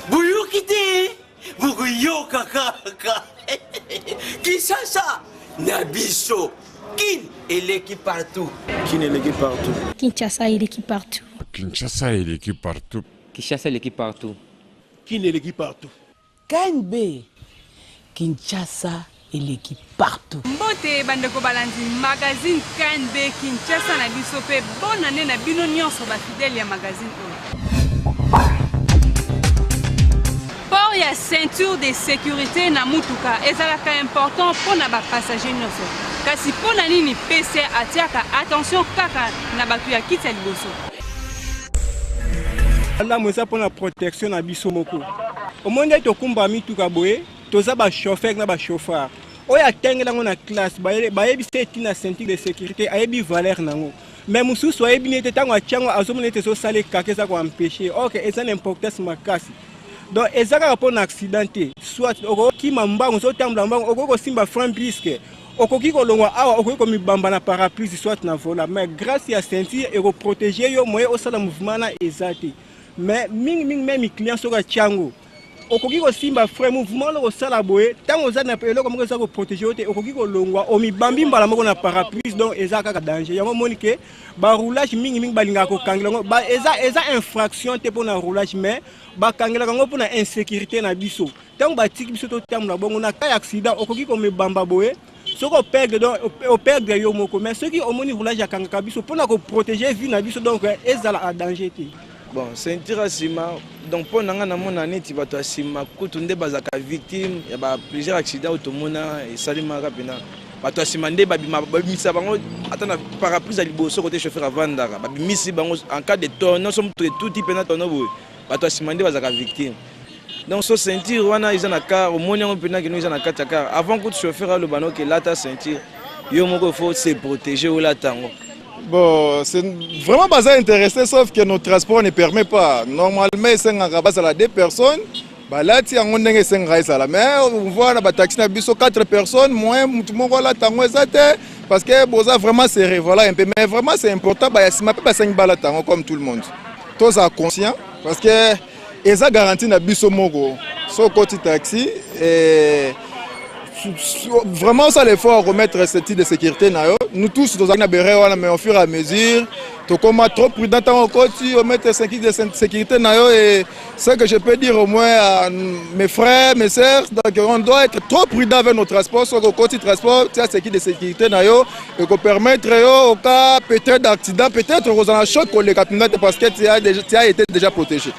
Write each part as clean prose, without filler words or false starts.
Buyukite, buguyoka kaka. Kinshasa, Nabiso, Kin et l'équipe partout. Kin et l'équipe partout. Kinshasa et l'équipe partout. Kinshasa et l'équipe partout. Kinshasa et l'équipe partout. Kin et l'équipe partout. KNB. Kinshasa et l'équipe partout. Mbote bandeko balandi magazine KNB Kinshasa na biso pe bonne année na bino nyonso ba fidèle ya magazine oyo. Port ya ceinture de sécurité na mutuka ezalaka important pona ba passager nyonso. Kasi pona nini PC atiaka attention kaka na batu ya kiti ya liboso. Là moi ça pour la protection na biso moko. Au monde to kumba mituka boye toza ba chauffeur na ba chauffeur. Oya tengela ngona classe bayebi seti na ceinture de sécurité ayebi valeur nango. Mais mususu ayebi nete tango achango azomona te so sale kakeza ko empêcher. OK, eza n'importe makasi. Donc ezaka pour un accidenté soit okoki mambango so tambla mbango okoko simba franc brisque okoki kolongwa awa okoki komibamba na parapluie soit na vola mais grâce à ceinture et protéger yo moyen au sala mouvement na ezate mais même client soka chango okoki ko simba frère mouvement lo sala boye tango za na pelo comme ça ko protéger te okoki kolongwa omibambi mbala moko na parapluie donc ezaka ka danger yango monike ba roulage mingi balinga ko kangela ba eza infraction te pour na roulage mais ba kangela kango pour na insécurité na biso tango ba tiki biso to tamula bongo na ka accident okoki ko mibamba boye soko perdre donc au perdre yo moko mais ceux qui au moni roulage ya kangaka biso pour na ko protéger vie na biso donc ezala a danger te. Bon, ceinture asima donc pour nanga na mona neti bato asima kutu nde bazaka victime ya ba plusieurs accidents automona et salima rapina bato asima nde babimisa bango atana parapluie liboso côté chauffeur avandaka babimisi bango en cas de tonneau somme tout type na tonneau boy bato asima nde bazaka victime donc so ceinture wana ils en a car au moni on pena que nous en a quatre car avant que chauffeur le bano que là ta ceinture yo moko faut se protéger ou la tango. Bon, c'est vraiment pas intéressé, sauf que notre transport ne permet pas. Normalement, c'est un rabat à 2 personnes. Bah là, tu as un mais on voit la taxi na biso 4 personnes, moins tout le monde là tango parce que boza vraiment serré, voilà un peu. Mais vraiment c'est important, bah si ma pas 5 balles tango comme tout le monde. Tous sont conscients parce que eza garantie na biso moko. So côté taxi et vraiment ça l'effort remettre ce type de sécurité nous tous nous avons mais au fur et à mesure to comme trop prudent en côté on mettre ce type de sécurité et ce que je peux dire au moins à mes frères mes sœurs donc on doit être trop prudent avec nos transports sur le côté transport tu as ce type de sécurité et qu'on permettre au cas peut-être d'accident peut-être aux en choc les capitaines parce que tu as été déjà protégé.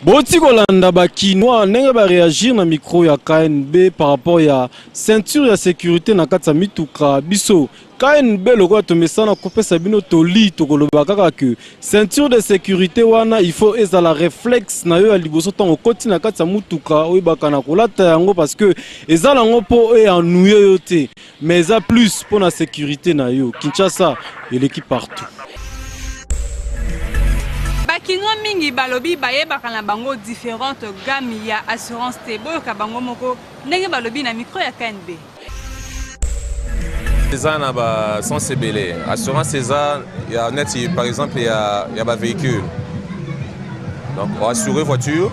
Boti kolanda ba Kinois ndenge ba réagir na micro ya KNB par rapport ya ceinture ya sécurité na kati ya mituka biso KNB loko atomesana kopesa bino toli tokoloba kaka que ceinture de sécurité wana il faut ezala réflexe na yo ya liboso tango koti na kati ya mutuka oyebaka na kolata yango parce que ezala ngo po e ennuyer yo te mais eza plus pour na sécurité na yo. Kinshasa et l'équipe partout. Bakingo mingi balobi bayebaka na bango différentes gammes ya assurance te boyoka bango moko ndenge balobi na micro ya KNB. Eza na ba sensibilité assurance eza ya net par exemple ya ba véhicule donc on assurer voiture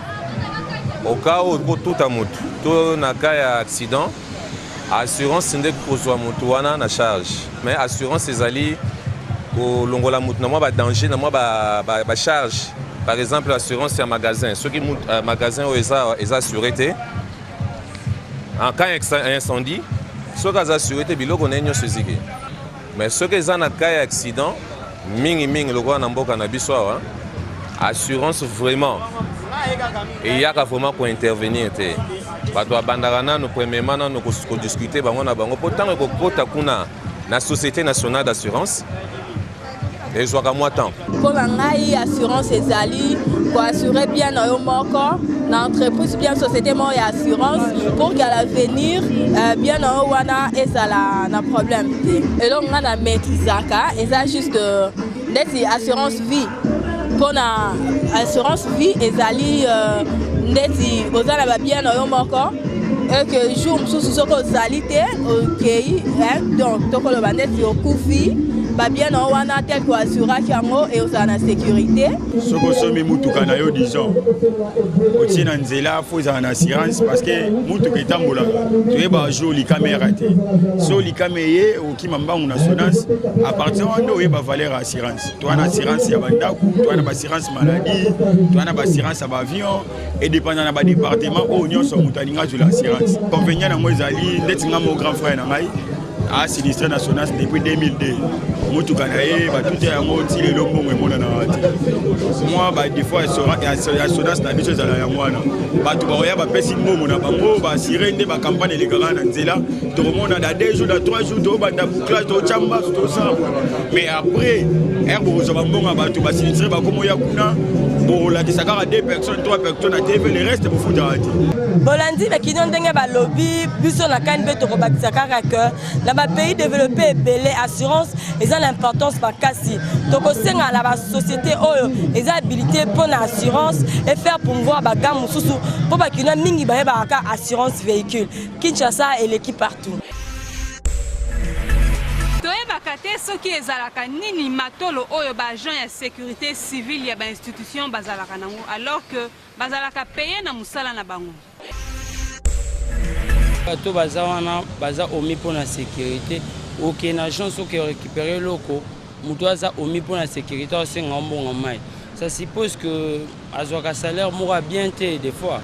au cas où tout a moto to na cas ya accident assurance ndeko kozwa moto wana na charge mais assurance ezali au longola moto na moi ba danger na moi ba charge par exemple l'assurance c'est un magasin ceux qui magasin ils assuré en cas incendie ceux qui assuré biloko na nyo sezike mais ceux qui en cas accident mingi loko na mboka na biso assurance vraiment et il y a vraiment pour intervenir te bato abandaka nanu premièrement nanu ko discuter bango na bango pourtant ko kota kuna na société nationale d'assurance et je vois moi tant pour ngai assurance ezali pour assurer bien na yo moko na entreprise bien société mo ya assurance pour qu'à l'avenir bien na wana ezala na problème te et donc on a maîtrisaka eza juste ndeti assurance vie pour na assurance vie ezali ndeti ozala ba bien na yo moko et que jour sous soko zali te OK donc tokolo bandeti okufi bien en wana tel que assurance yango et aux en sécurité. Ce que somi mutuka na yo disons. Oti na nzela faut en assurance parce que mutuka etambola. Tu es ba jour li caméra té. So li caméra o ki mamba on assurance à partir de ba valeur assurance. Toi en assurance ya bandaku, toi en assurance maladie, toi en assurance avion et dépendant na ba département o nyon so mutaninga de l'assurance. Convenient na moi zali ndetinga mon grand frère na ngai a sinistré national depuis 2002. Mutuka na ye ba tout ya ngo ti le longo mona na wati. Moi ba des fois assurance na biso za ya mwana. Ba tu ba ya ba pesi mbongo na bango ba assurer nde ba campagne électorale na nzela. To remona da 2 jours da 3 jours to ba da bouclage to chamba to ça. Mais après herbo zo ba mbongo ba tu ba sinistré ba komo ya kuna. Pour la kisakara 2 personnes 3 personnes à TV le reste pour foutre à Bolandi mais qui n'ont pas lobby biso na KNB to ko bakisakara que na ba pays développé belé assurance ils ont l'importance par kasi to ko senga na ba société oyo ils ont habilité pour la assurance et faire promouvoir ba gamme mususu pour ba kina mingi ba ka assurance véhicule Kinshasa et l'équipe partout. toyebaka te soki ezalaka nini matolo oyo baagent ya sécurité civile ya bainstitution bazalaka nango alors que bazalaka paye na mosala na bango. bato baza wana baza omi mpona sécurité oke na agence oke récupérer loko moto aza omi mpona sécurité asenga mbongo mai ça suppose que azwaka salaire moko bien te des fois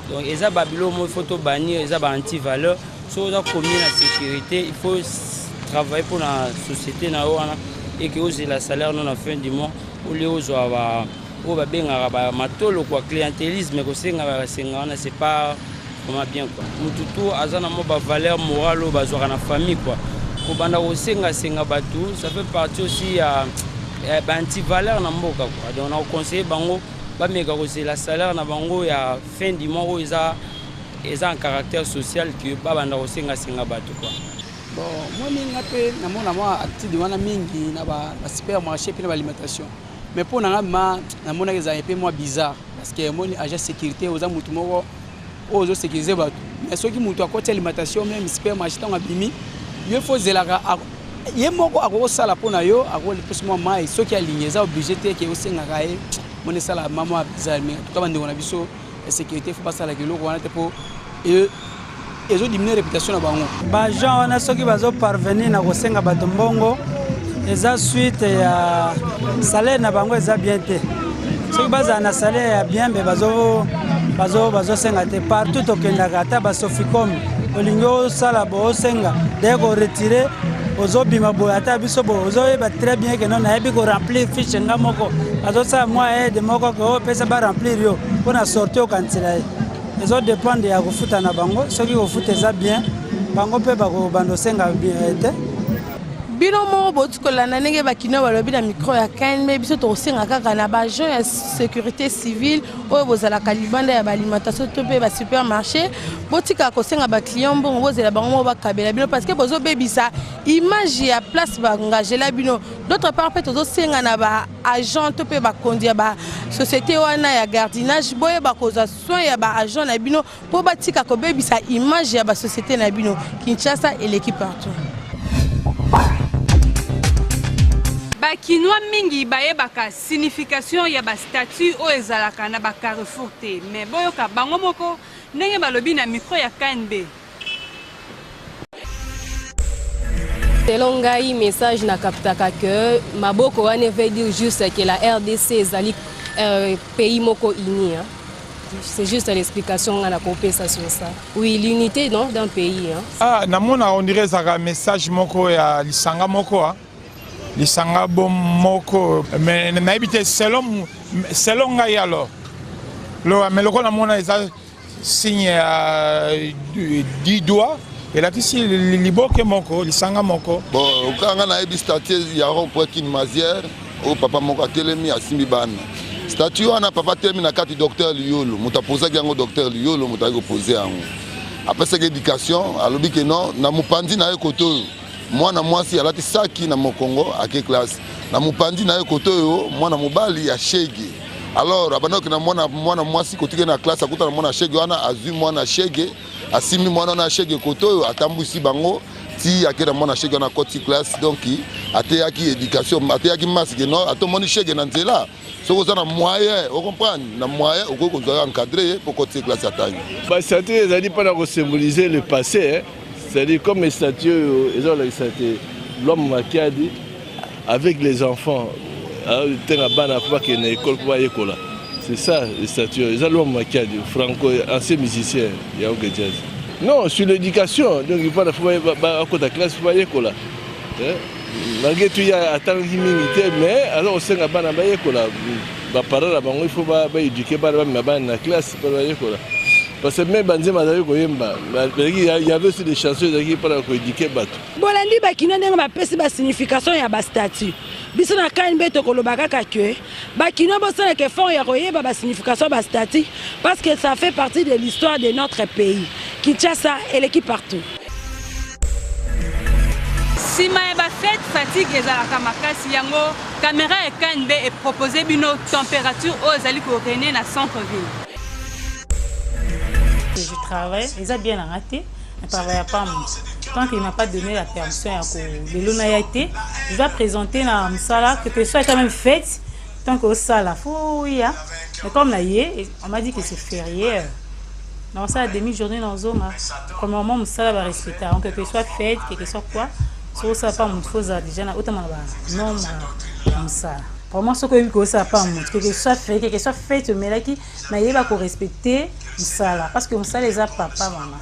donc eza babilo mo faut to bannir eza ba anti-valeur so oza commis na sécurité il faut travailler pour la société na wana et que oser la salaire non à fin du mois ou les autres o ba benga ba matolo quoi clientélisme ko senga ba senga na c'est pas vraiment bien quoi mututu azana mo ba valeur morale ba zo na famille quoi ko banda ko senga batu ça fait partie aussi à ba anti valeur na mboka quoi donc on conseille bango ba mega ko c'est la salaire na bango ya fin du mois eza un caractère social que ba banda ko senga batu quoi. Bon, moi je suis actif dans le supermarché et l'alimentation. Mais pour moi, c'est un peu bizarre. Parce que moi, agent de sécurité, aux autres sécuriser. Mais ceux qui ont côté l'alimentation, même supermarché, il faut que il y a beaucoup de salles pour nous, il y a ceux qui sont alignés, ils sont obligés de faire des salles bizarre. Mais en tout cas, la sécurité, il faut pas ça pour ils ont diminué la réputation na bango. Ba gens wana soki bazo parvenir na kosenga bato mbongo eza suite ya salaire na bango eza bien te. Soki baza na salaire ya bien be bazo senga te partout okendaka ata ba Soficom olingo sala bo senga de ko retirer ozobima boya ata biso bo ozoyeba très bien que non ayebi ko remplir fiche nga moko bazo sa moi aide moko ko pesa ba remplir yo pona sortir au kantina. Les autres dépendent de la refoute en bango. Ceux qui refoute ça bien, bango peut pas bando senga bien. Bino mo botuko la nanenge bakino balobi na micro ya KNB biso to senga kaka na ba agent ya sécurité civile oyo bozala kalibanda ya alimentation to pe ba supermarché botika ko senga ba client bon bozela bango ba kabela bino parce que bozo bebisa image ya place ba engager la bino d'autre part peut to senga na ba agent to pe ba conduire ba société wana ya gardinage boye ba koza soin ya ba agent na bino po batika ko bebisa image ya ba société na bino Kinshasa et l'équipe partout. Bakinois mingi bayebaka signification ya ba statut o ezalaka na ba Carrefour te mais boyoka bango moko ndenge balobi na micro ya KNB. Selon ngai message na kaptaka que maboko wane veut dire juste que la RDC ezali pays moko uni. C'est juste l'explication à la compensation ça. Oui, l'unité non d'un pays. Ah, namona on dirait ça message moko ya lisanga moko lisanga bom moko mais n'habite selon ngai alors. Mais le qu'on namona ça signe 10 doigts et là ici liboke moko lisanga moko. Bon, quand on a eu statut ya pour kin mazière au papa moko telemi asimbi bana. Statut wana papa termine na kati docteur Liolo, muta poser yango docteur Liolo muta ko poser yango. Après cette éducation, alobi que non, na mupandi na ekoto. Mwana mwasi alati saki na mokongo ake classe. Na mupandi na ekoto yo, mwana mobali ya shege. Alors abanoki na mwana mwasi kotike na classe akuta na mwana shege wana azui mwana shege, asimi mwana na shege koto yo atambusi bango ti akera mwana cheke na koti classe donc ateyaki éducation ateyaki masque non atomoni cheke na nzela soki oza na moyen ocomprendre na moyen okoki kozwa encadré pour koti classe atangi bastatue ezali mpona kosymboliser le passé c'est-à-dire comme les statues ezolakisa te l'homme makiadi avec les enfants tenga bana po bakende école po bayekola c'est ça les statues eza l'homme makiadi franco ancien musicien ya oke jazz. Non, sur l'éducation, donc il faut à la classe pour aller là. Malgré tout, il y a tant d'immunité, mais alors on sait que les parents il faut éduquer la classe pour aller là. Parce que même il y avait aussi des chansons qui pour éduquer les bolandi bakina ndenge bapesi signification ya bastatut biso na KNB tokolobaka kake bakina bosala ke fort ya koyeba signification bastatut parce que ça fait partie de l'histoire de notre pays. Kinshasa et l'équipe partout. Si ma fête fatigue ezalaka makasi yango caméra et KNB est proposé bino température aux ali ko rené na centre-ville. Je travaille, ils ont bien raté, je ne travaille pas. Tant qu'il ne m'a pas donné la permission de l'ONAIT, je dois présenter dans le sala, que ce soit quand même fête, tant qu'au sala, mais comme là, on m'a dit que c'est férié. Dans ça, demi-journée dans Zoma, premièrement, mon sala va respecter. Donc, que ce soit fête, que ce soit quoi, si ça pas mon chose déjà, autant non, mon sala. Vraiment, ce que ça pas mon que ce soit fait, mais là qui n'a pas respecter ça là, parce que on ça les a papa maman.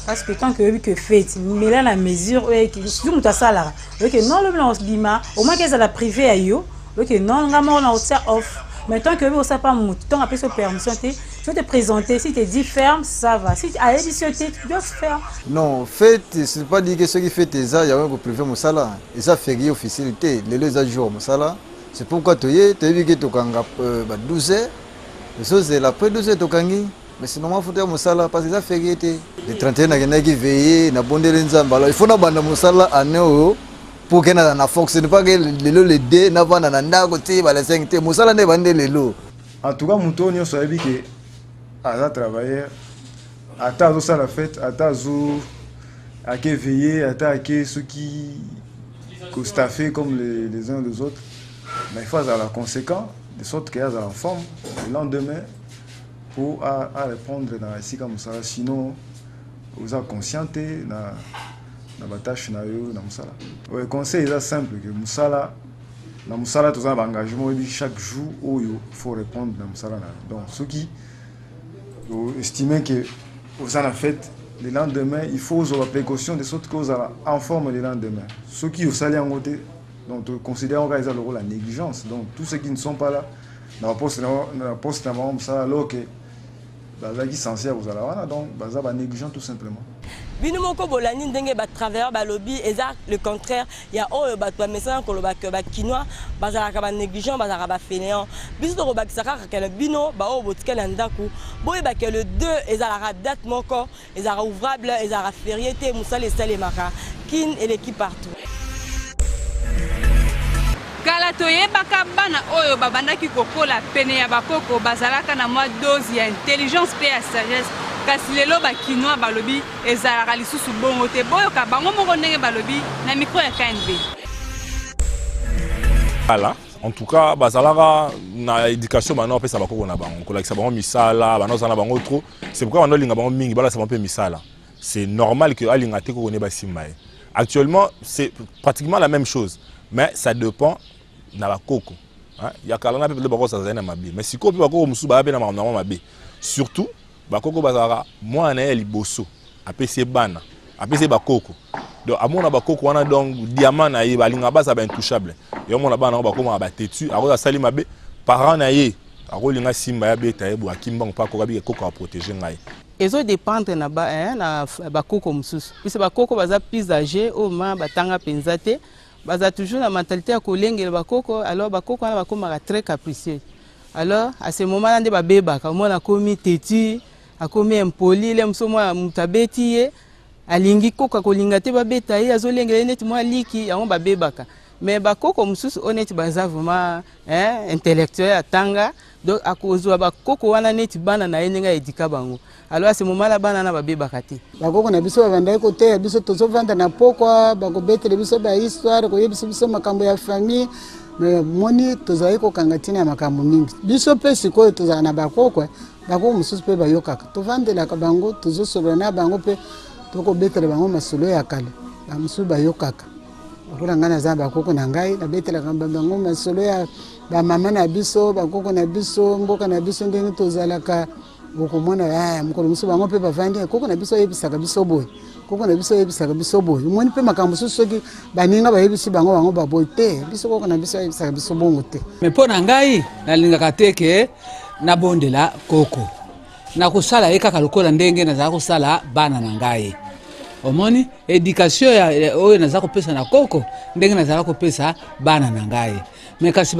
Parce que tant que fait, mais là la mesure si on ça là, que non le blanc bima, au moins qu'elle a la privé à yo, que non on a off. Mais tant que vous ça pas mon temps après ce permission je vais te présenter si tu dis ferme, ça va. Si à l'édition tu dois faire. Non, fait c'est pas dire que ceux qui fait ça, il y a un privé mon sala, et ça fait officialité, les jours mon sala. C'est pourquoi tu as vu que tu as 12 heures, c'est après 12 heures mais c'est normal faut faire musala parce que ça fait que les 31 qui veillent na bonde il faut na banda musala année pour que na fonctionne pas que les dés na banda na ndako te ba la 5 te musala ne bande lelo. En tout cas mutonio so yebi que à travailler ata zo sala fête ata zo à que veiller ata que ceux qui staffé comme les uns les autres. Mais il faut avoir la conséquence, de sorte qu'il y a la forme le lendemain pour répondre dans la comme ça. Sinon, vous êtes conscienté dans la tâche dans Moussala. Le conseil est simple que Moussala, dans Moussala, tout ça, l'engagement chaque jour où il faut répondre dans Moussala. Donc, ceux qui estiment que vous en avez fait le lendemain, il faut avoir la précaution de sorte que vous êtes en forme le lendemain. Ceux qui vous allez en côté. Donc, considérons qu'ils ont le rôle de la négligence. Donc, tous ceux qui ne sont pas là, dans la poste, ça, alors que qui sont censés vous allez donc, ça va négligent tout simplement. Binomoko bolani ndenge ba travailleur ba lobby eza le contraire il y a oyo ba message ko loba ke ba kinois bazala ka ba négligent bazala ba fainéant biso to ba kisaka ka bino ba o botika na ndaku boye ba ke le 2 ezala date moko ezala ouvrable ezala férié te musala esale maka kin et l'équipe partout. Kala toyebaka bana oyo babandaki kokola pene ya bakoko bazalaka na mwa dose ya intelligence pe ya sagesse kasi lelo bakinois balobi ezalaka lisusu bongo te boyoka bango moko ndenge balobi na micro ya KNB. Voilà. En tout cas, bazalaka na éducation bana opesa bakoko na bango kolakisa bango misala bana ozana bango trop c'est pourquoi bana linga bango mingi bala sa bango misala c'est normal que alinga te ko ne ba simaye. Actuellement c'est pratiquement la même chose mais ça dépend na bakoko il y a kalana pe bakoko ça na mabe mais si ko pe bakoko musu ba be na mabe surtout bakoko bazara moi na liboso apese bana apese bakoko donc amona bakoko wana donc diamant na ye balinga basa ba intouchable yo mona bana bakoma ba tetu akoza sali mabe parents na ye akolinga simba ya beta yebo akimba mpako kabi koko a protéger ngai ezo dépendre na bakoko mususu puisque bakoko baza plus âgé au moins batanga penzate baza toujours la mentalité ya kolengela bakoko alors bakoko wana bakoma très capricieux alors à ce moment là nde babebaka mona komi teti akomi impoli le msomo mutabeti ye alingi koka kolinga te babeta ye azolengela neti mwa liki yango babebaka mais bakoko mosusu oyo neti baza vraiment intellectuel atanga donc akozwa bakoko wana neti bana na ye ndenge aedika bango alors à ce moment là bana na babebaka te bakoko na biso babandaki koteya biso tozovanda na pokwa bakobetele biso bahistoire koyebisa biso makambo ya famille mais moni tozali kokanga ntina ya makambo mingi biso mpe sikoyo tozala na bakoko mosusu mpe bayokaka tovandelaka bango tozosolola na bango mpe tokobetela bango masolo ya kale bamosusu bayokaka lokola ngai naza bakoko na ngai nabetelaka bango masolo ya bamama na biso bakoko na biso mboka na biso ndenge tozalaka okomona mokolo mosusu bango mpe bavandi koko na biso oyebisaka biso boye koko na biso oyebisaka biso boye omoni mpe makambo mosusu soki baninga bayebisi bango baboye te biso koko na biso oyebisaka biso bongo te me mpo na ngai nalingaka te ke nabondela koko nakosala ye kaka lokola ndenge nazala kosala bana na ngai omoni éducation oyo naza kopesa na koko ndenge nazala kopesa bana na ngai me kasi